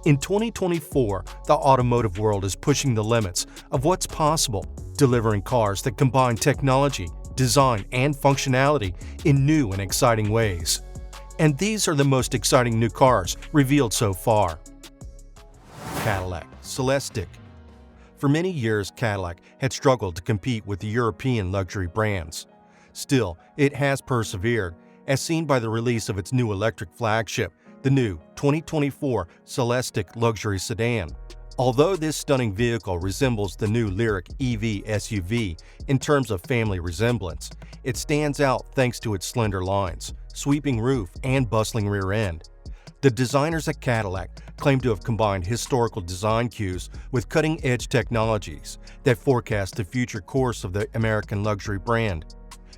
In 2024, the automotive world is pushing the limits of what's possible, delivering cars that combine technology, design, and functionality in new and exciting ways. And these are the most exciting new cars revealed so far. Cadillac Celestiq. For many years, Cadillac had struggled to compete with the European luxury brands. Still, it has persevered, as seen by the release of its new electric flagship, the new 2024 Celestiq luxury sedan. Although this stunning vehicle resembles the new Lyriq EV SUV in terms of family resemblance, it stands out thanks to its slender lines, sweeping roof, and bustling rear end. The designers at Cadillac claim to have combined historical design cues with cutting-edge technologies that forecast the future course of the American luxury brand.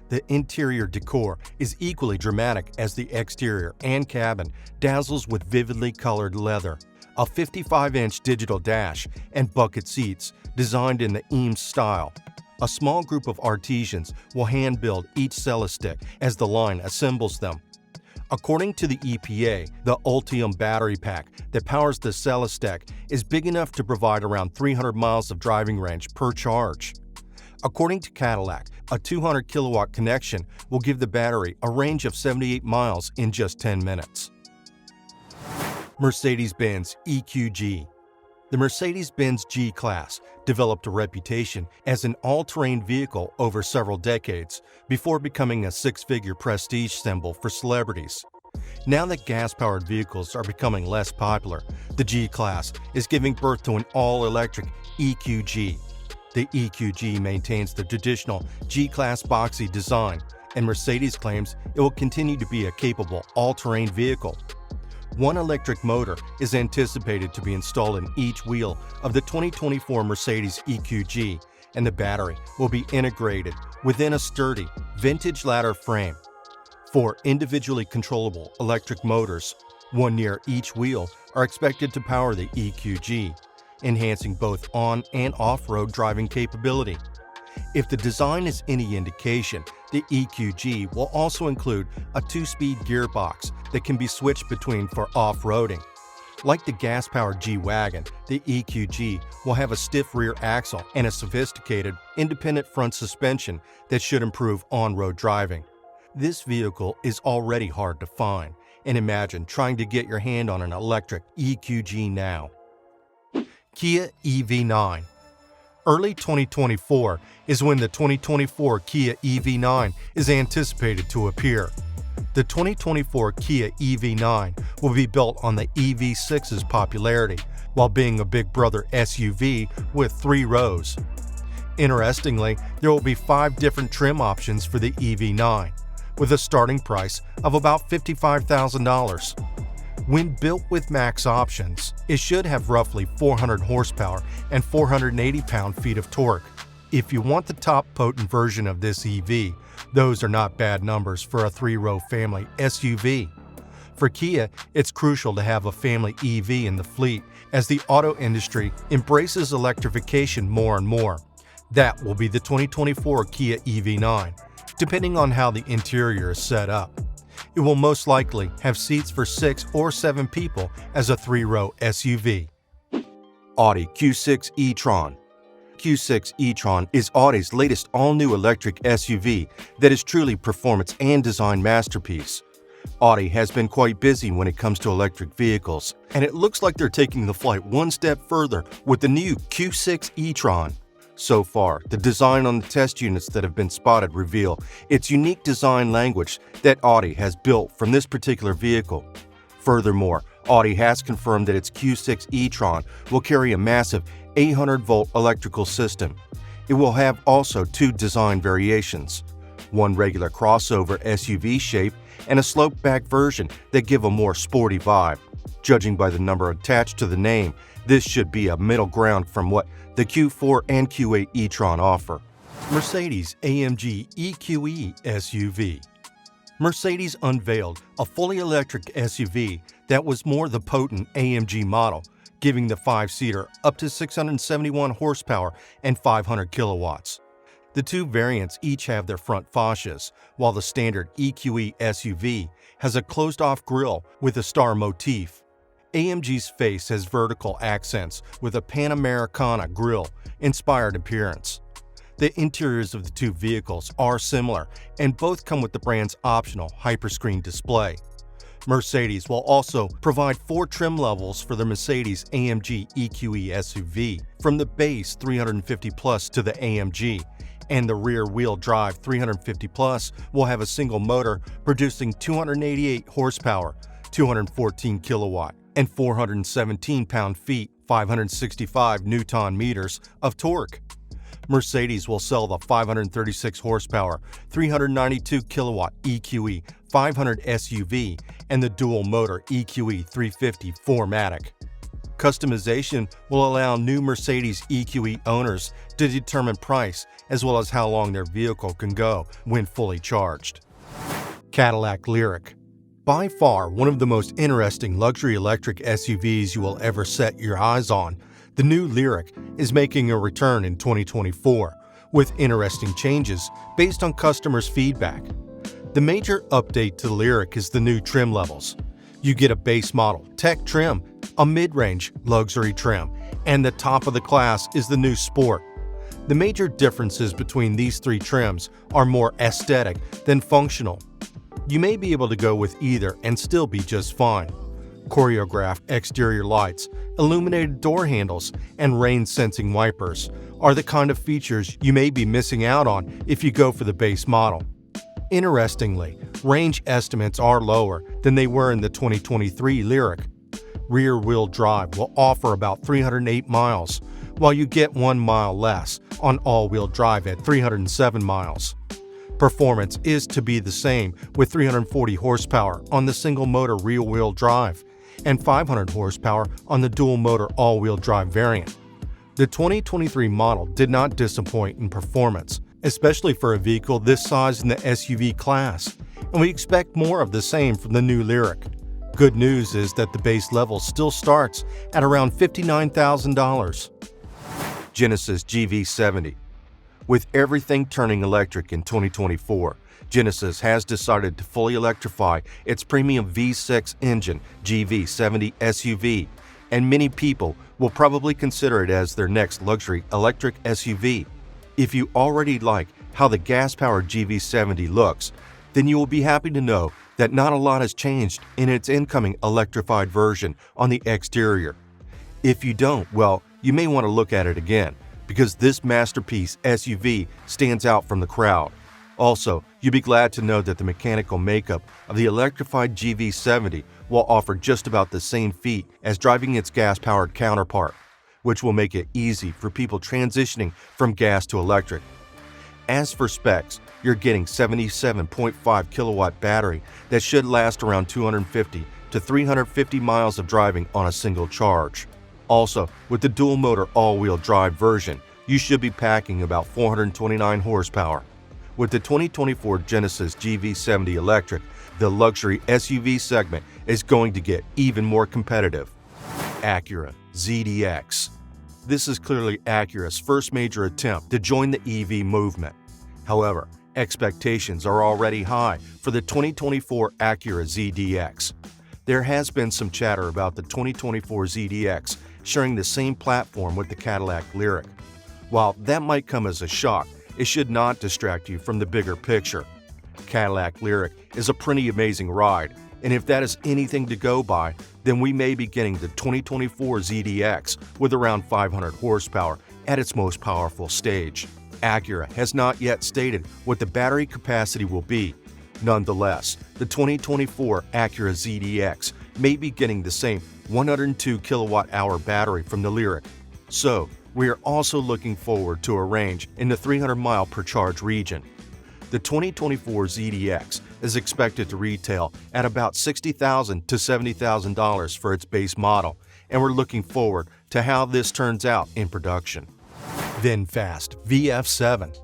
The interior decor is equally dramatic as the exterior and cabin dazzles with vividly colored leather, a 55-inch digital dash, and bucket seats designed in the Eames style. A small group of artisans will hand-build each Celestiq as the line assembles them. According to the EPA, the Ultium battery pack that powers the Celestiq is big enough to provide around 300 miles of driving range per charge. According to Cadillac, a 200-kilowatt connection will give the battery a range of 78 miles in just 10 minutes. Mercedes-Benz EQG. The Mercedes-Benz G-Class developed a reputation as an all-terrain vehicle over several decades before becoming a six-figure prestige symbol for celebrities. Now that gas-powered vehicles are becoming less popular, the G-Class is giving birth to an all-electric EQG. The EQG maintains the traditional G-Class boxy design, and Mercedes claims it will continue to be a capable all-terrain vehicle. One electric motor is anticipated to be installed in each wheel of the 2024 Mercedes EQG, and the battery will be integrated within a sturdy, vintage ladder frame. Four individually controllable electric motors, one near each wheel, are expected to power the EQG, enhancing both on- and off-road driving capability. If the design is any indication, the EQG will also include a two-speed gearbox that can be switched between for off-roading. Like the gas-powered G-Wagon, the EQG will have a stiff rear axle and a sophisticated, independent front suspension that should improve on-road driving. This vehicle is already hard to find, and imagine trying to get your hand on an electric EQG now. Kia EV9. Early 2024 is when the 2024 Kia EV9 is anticipated to appear. The 2024 Kia EV9 will be built on the EV6's popularity while being a big brother SUV with 3 rows. Interestingly, there will be 5 different trim options for the EV9, with a starting price of about $55,000. When built with max options, it should have roughly 400 horsepower and 480 pound-feet of torque. If you want the top potent version of this EV, those are not bad numbers for a 3-row family SUV. For Kia, it's crucial to have a family EV in the fleet as the auto industry embraces electrification more and more. That will be the 2024 Kia EV9, depending on how the interior is set up. It will most likely have seats for 6 or 7 people as a 3-row SUV. Audi Q6 e-tron. Q6 e-tron is Audi's latest all-new electric SUV that is truly performance and design masterpiece. Audi has been quite busy when it comes to electric vehicles, and it looks like they're taking the flight one step further with the new Q6 e-tron. So far, the design on the test units that have been spotted reveal its unique design language that Audi has built from this particular vehicle. Furthermore, Audi has confirmed that its Q6 e-tron will carry a massive 800-volt electrical system. It will have also 2 design variations, one regular crossover SUV shape and a sloped-back version that give a more sporty vibe. Judging by the number attached to the name, this should be a middle ground from what the Q4 and Q8 e-tron offer. Mercedes AMG EQE SUV. Mercedes unveiled a fully electric SUV that was more the potent AMG model, giving the 5-seater up to 671 horsepower and 500 kilowatts. The 2 variants each have their front fascias, while the standard EQE SUV has a closed-off grille with a star motif. AMG's face has vertical accents with a Panamericana grille-inspired appearance. The interiors of the two vehicles are similar, and both come with the brand's optional hyperscreen display. Mercedes will also provide 4 trim levels for the Mercedes AMG EQE SUV, from the base 350 Plus to the AMG, and the rear-wheel drive 350 Plus will have a single motor producing 288 horsepower, 214 kilowatt, and 417 pound-feet, 565 Newton-meters of torque. Mercedes will sell the 536 horsepower, 392 kilowatt EQE 500 SUV and the dual-motor EQE 350 4MATIC. Customization will allow new Mercedes EQE owners to determine price as well as how long their vehicle can go when fully charged. Cadillac Lyriq. By far one of the most interesting luxury electric SUVs you will ever set your eyes on, the new Lyriq is making a return in 2024 with interesting changes based on customers' feedback. The major update to the Lyriq is the new trim levels. You get a base model tech trim, a mid-range luxury trim, and the top of the class is the new Sport. The major differences between these 3 trims are more aesthetic than functional. You may be able to go with either and still be just fine. Choreographed exterior lights, illuminated door handles, and rain-sensing wipers are the kind of features you may be missing out on if you go for the base model. Interestingly, range estimates are lower than they were in the 2023 Lyriq. Rear-wheel drive will offer about 308 miles, while you get 1 mile less on all-wheel drive at 307 miles. Performance is to be the same with 340 horsepower on the single-motor rear-wheel drive and 500 horsepower on the dual-motor all-wheel drive variant. The 2023 model did not disappoint in performance, especially for a vehicle this size in the SUV class, and we expect more of the same from the new Lyriq. Good news is that the base level still starts at around $59,000. Genesis GV70. With everything turning electric in 2024, Genesis has decided to fully electrify its premium V6 engine GV70 SUV, and many people will probably consider it as their next luxury electric SUV. If you already like how the gas-powered GV70 looks, then you will be happy to know that not a lot has changed in its incoming electrified version on the exterior. If you don't, well, you may want to look at it again, because this masterpiece SUV stands out from the crowd. Also, you'll be glad to know that the mechanical makeup of the electrified GV70 will offer just about the same feat as driving its gas-powered counterpart, which will make it easy for people transitioning from gas to electric. As for specs, you're getting 77.5 kilowatt battery that should last around 250 to 350 miles of driving on a single charge. Also, with the dual-motor all-wheel drive version, you should be packing about 429 horsepower. With the 2024 Genesis GV70 Electric, the luxury SUV segment is going to get even more competitive. Acura ZDX. This is clearly Acura's first major attempt to join the EV movement. However, expectations are already high for the 2024 Acura ZDX. There has been some chatter about the 2024 ZDX sharing the same platform with the Cadillac Lyriq. While that might come as a shock, it should not distract you from the bigger picture. Cadillac Lyriq is a pretty amazing ride, and if that is anything to go by, then we may be getting the 2024 ZDX with around 500 horsepower at its most powerful stage. Acura has not yet stated what the battery capacity will be. Nonetheless, the 2024 Acura ZDX may be getting the same 102 kilowatt-hour battery from the Lyriq. So, we are also looking forward to a range in the 300 mile per charge region. The 2024 ZDX is expected to retail at about $60,000 to $70,000 for its base model, and we're looking forward to how this turns out in production. Vinfast VF7.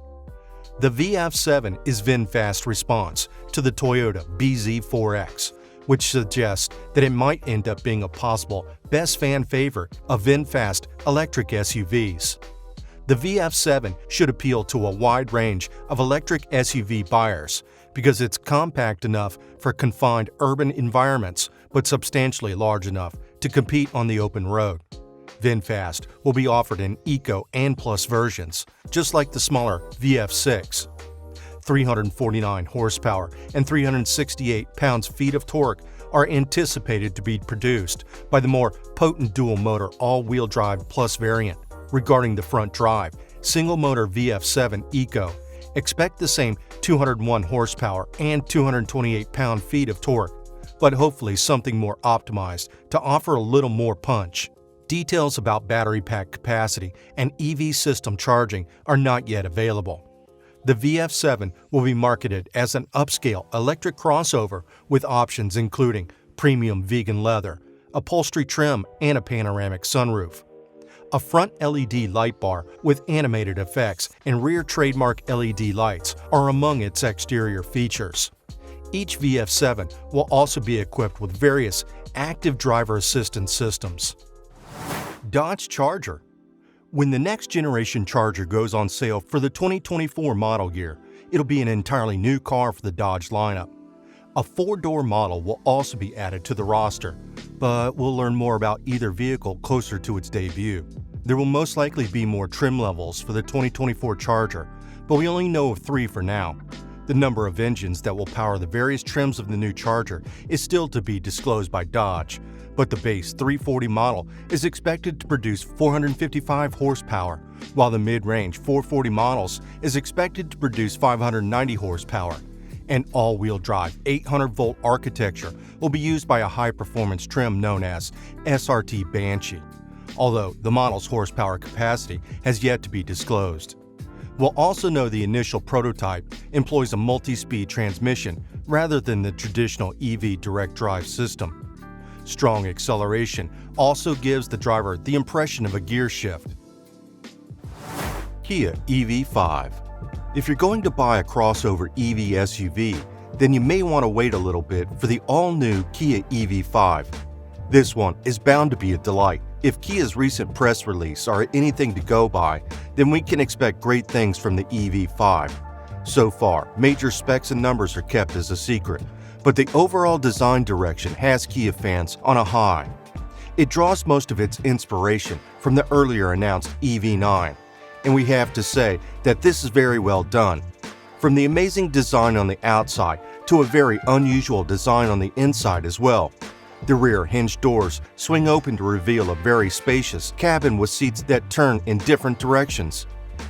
The VF7 is VinFast's response to the Toyota BZ4X, which suggests that it might end up being a possible best fan favorite of VinFast electric SUVs. The VF7 should appeal to a wide range of electric SUV buyers because it's compact enough for confined urban environments but substantially large enough to compete on the open road. Vinfast will be offered in Eco and Plus versions, just like the smaller VF6. 349 horsepower and 368 pounds-feet of torque are anticipated to be produced by the more potent dual-motor all-wheel drive Plus variant. Regarding the front drive, single-motor VF7 Eco, expect the same 201 horsepower and 228 pound-feet of torque, but hopefully something more optimized to offer a little more punch. Details about battery pack capacity and EV system charging are not yet available. The VF7 will be marketed as an upscale electric crossover with options including premium vegan leather, upholstery trim, and a panoramic sunroof. A front LED light bar with animated effects and rear trademark LED lights are among its exterior features. Each VF7 will also be equipped with various active driver assistance systems. Dodge Charger. When the next generation Charger goes on sale for the 2024 model year, it'll be an entirely new car for the Dodge lineup. A 4-door model will also be added to the roster, but we'll learn more about either vehicle closer to its debut. There will most likely be more trim levels for the 2024 Charger, but we only know of 3 for now. The number of engines that will power the various trims of the new Charger is still to be disclosed by Dodge, but the base 340 model is expected to produce 455 horsepower, while the mid-range 440 models is expected to produce 590 horsepower. An all-wheel drive 800-volt architecture will be used by a high-performance trim known as SRT Banshee, although the model's horsepower capacity has yet to be disclosed. We'll also know the initial prototype employs a multi-speed transmission rather than the traditional EV direct drive system. Strong acceleration also gives the driver the impression of a gear shift. Kia EV5. If you're going to buy a crossover EV SUV, then you may want to wait a little bit for the all-new Kia EV5. This one is bound to be a delight. If Kia's recent press release are anything to go by, then we can expect great things from the EV5. So far, major specs and numbers are kept as a secret, but the overall design direction has Kia fans on a high. It draws most of its inspiration from the earlier announced EV9, and we have to say that this is very well done. From the amazing design on the outside to a very unusual design on the inside as well. The rear hinged doors swing open to reveal a very spacious cabin with seats that turn in different directions.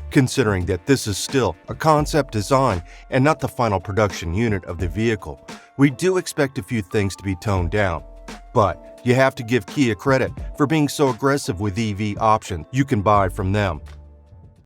Considering that this is still a concept design and not the final production unit of the vehicle, we do expect a few things to be toned down. But you have to give Kia credit for being so aggressive with EV options you can buy from them.